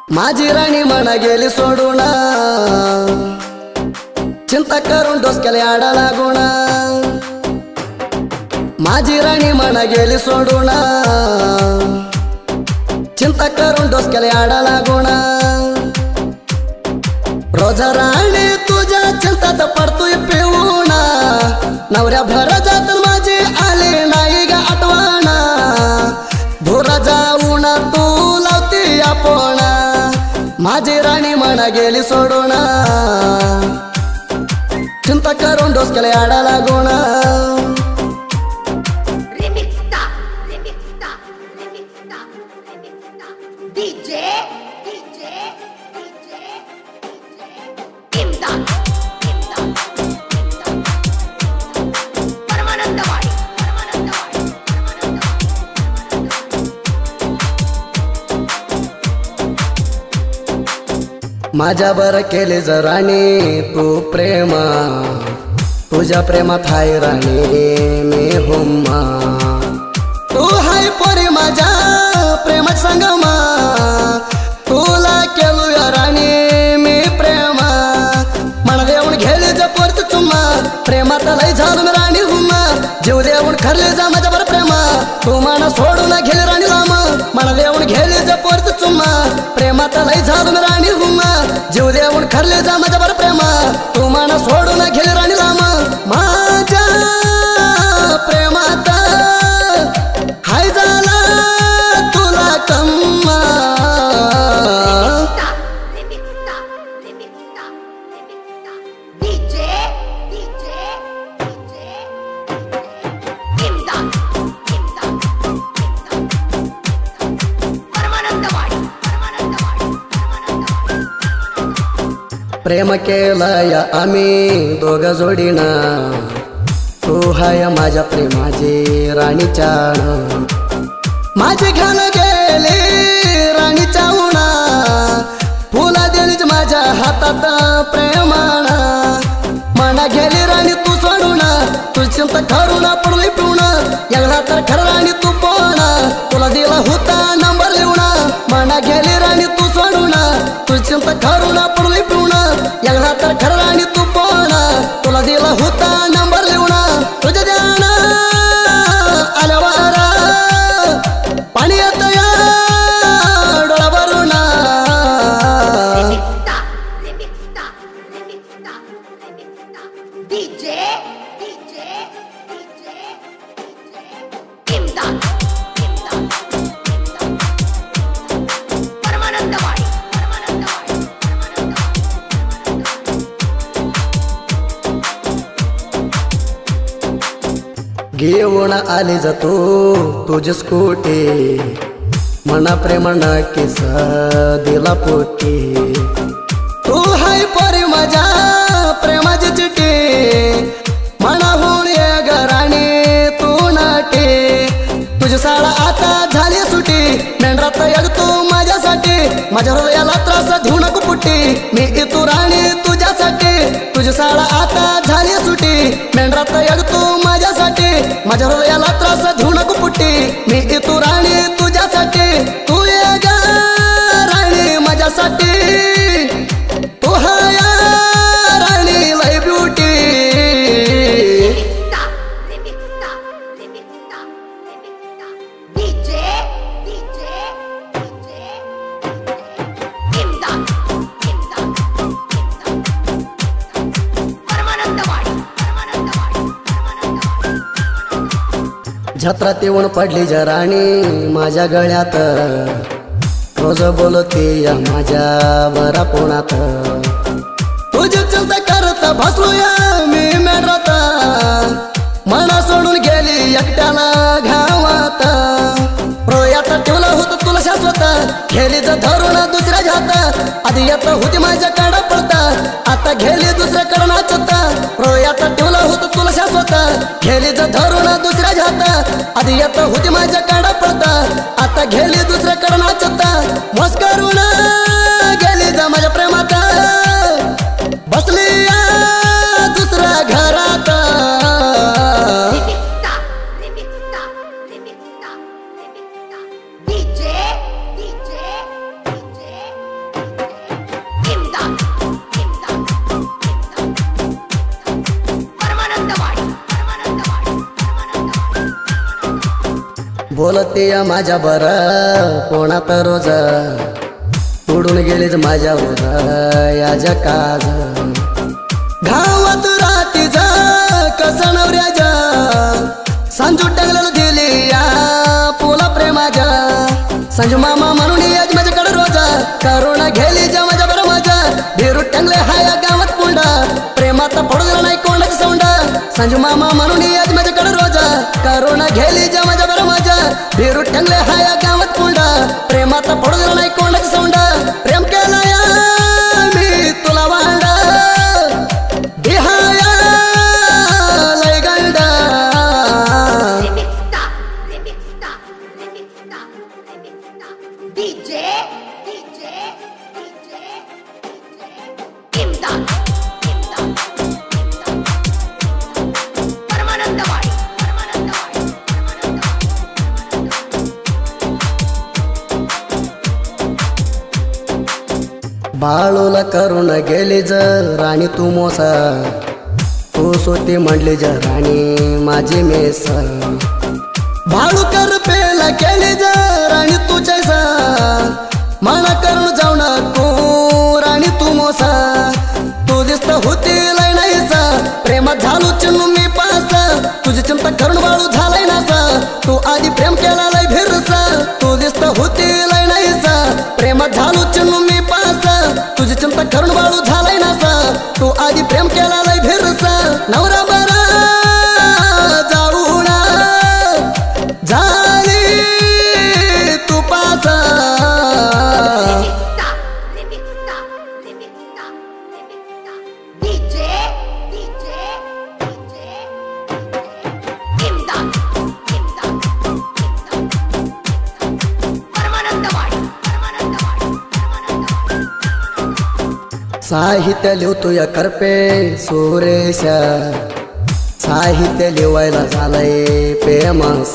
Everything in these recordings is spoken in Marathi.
माझी राणी म्हणा गेली सोडून, चिंता करून डोसक्याला आडा लागून। माझी राणी म्हणा गेली सोडून, चिंता करून डोसक्याला आडा लागून। रोजा राणी तुझ्या चिंतात पडतोय पिऊन, नवऱ्या भर जात माझी आली नाही ग आठवण। धुरा जाऊन तू लावती आपण, माझी राणी म्हणा गेली सोडून, चिंता करून डोसक्याला आडा लागून। माझ्या बर केले ज राणी तू प्रेम, तुझ्या प्रेमात हाय राणी मी हुम्मा। तू हाय पोरी माझ्या प्रेमात संगमा, तुला केलो या राणी मी प्रेम। मला देऊन घेले ज पोरत चुम्मा, प्रेमात लय झालो मी राणी हुम्मा। जीव देऊन खरले जा माझ्या बर प्रेमा, तू मला सोडून गेले राणी लांब। मला देऊन घेले ज पोरत चुम्मा, प्रेमात लय झालो मी राणी हुम्मा। जीव देऊन खरले जा माझ्या बर प्रेमा, तू मला सोडून गेले राणी लांब। माझ्या प्रेमात हाय झाला तुला कम्मा। प्रेम केलंय आम्ही दोघ जोडीना, तू हाय माझ्या प्रेमाची राणी चाण। माझे घाल गेले राणी चावणा, फुला दिलीच माझ्या हातात प्रेमाना। मना गेली राणी तू सोडून, तू चिंता करून पडली पिऊन। एकदा तर खरं राणी तू पण, तुला दिला होता नंबर लिहून। मना गेली राणी तू सोडून, तू चिंता करून पडली पिऊन। एकदा तर खरं राणी तू पण, तुला दिला होता नंबर लिहून। तुझ्या ध्यान आल्यावर पाणी येत या डोळा भरून। घेऊन आली जा तू तुझी स्कूटी, मना प्रेमाना किस दिला पोटी। तू हाय पोरी माझ्या प्रेमाची चिठी, मना होऊन ये घराणी तू नाटी। तुझी शाळा आता झाली सुटी, मेंढरात येतो माझ्यासाठी। माझ्या हृदयाला त्रास देऊ नको पुटी, मी येतो राणी तुझ्यासाठी। तुझी शाळा आता झाली सुटी, मेंढरात येतो माझ्यासाठी। माझ्या हृदयाला त्रास देऊ नको पुटी, मी येतो राणी तुझ्यासाठी। तू ये ग राणी माझ्यासाठी, तू हाय राणी लय ब्युटी। छत्रात येऊन पडली जा राणी माझ्या गळ्यात, रोज बोलते या माझ्या बरा पोणात। तुझी चिंता करत बसलो या मी मेंढरात, मना सोडून गेली एकट्याला घावात। रोयात ठेवलं होतं तुला शाश्वत, गेली जर धरून दुसऱ्या हात। आधी येत होती माझ्याकडं पळता, आता गेली दुसऱ्याकडं नाचत। रोयात ठेवलं होतं तुला शाश्वत, गेली जर धरून दुसऱ्या हात। आधी येत होती माझ्याकडं पळता, आता गेली दुसऱ्याकडं नाचत। मस करून गेली जा माझ्या प्रेमात, बसली दुसऱ्या घरात। बोलते या माझ्या बरा कोणात रोज उडून गेलीच माझ्या ओझ या जकाज गावात राती जा कसा नवऱ्याजा संजू टांगलेलं दिली या पोला प्रेमाच्या संजू मामा म्हणून याच माझ्याकडे रोजा करोना गेली जा माझ्या बरं माझ्या भिरू टांगले हाया गावात पुंडा प्रेमात पडू नाही कोणाची सोंडा संजू मामा म्हणून याच माझ्याकडे रोजा करोना गेली जा माझ्या बरं माझ्या भिरू टांगले हाया गावात पुंडा प्रेमात पडू नाही कोणाची सोंडा प्रेम केला या मी तुला वांडा बिहाया लय गंडा बाळूला करून गेली जर राणी तू मोसा तू सोती म्हणली जर राणी माझी मेस बाळू कर पेला केली जर राणी तू जैसा मला करून जाऊ नको राणी तू मोसा तू दिसत होती लय नाहीसा प्रेमात झालो चिन्नू मी पासा तुझी चिंता करून बाळू झालाय नासा तू आधी प्रेम केला लय भिरसा तू दिसत होती लय नाहीसा प्रेमात झालो चिन्नू मी पासा तुझी चिंता करून बाळू झालाय नासा तू आधी प्रेम केला लय भिरसा नवरा बरा जाऊ ना झाली तू पासा साहित्य लिहतो या करपे सुरेश साहित्य लिवायला झालंय फेमस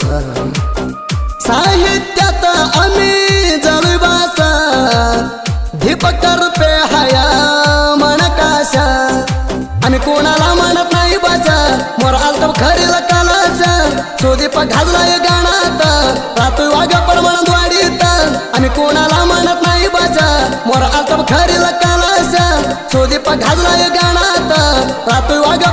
साहित्यात आम्ही झालोय बासा दीपक करपे हाया मनकाशा आम्ही कोणाला म्हणत नाही बाजा मोर आलता खरीला कालाचा सुदीप घाललाय गाणात रातोय वागा परमानंद वाढीत आम्ही कोणाला म्हणत नाही बाजा मोर आलता खरीला कालाचा सुदीप घाललाय गाणात रातोय वागा